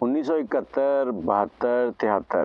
1971 72 73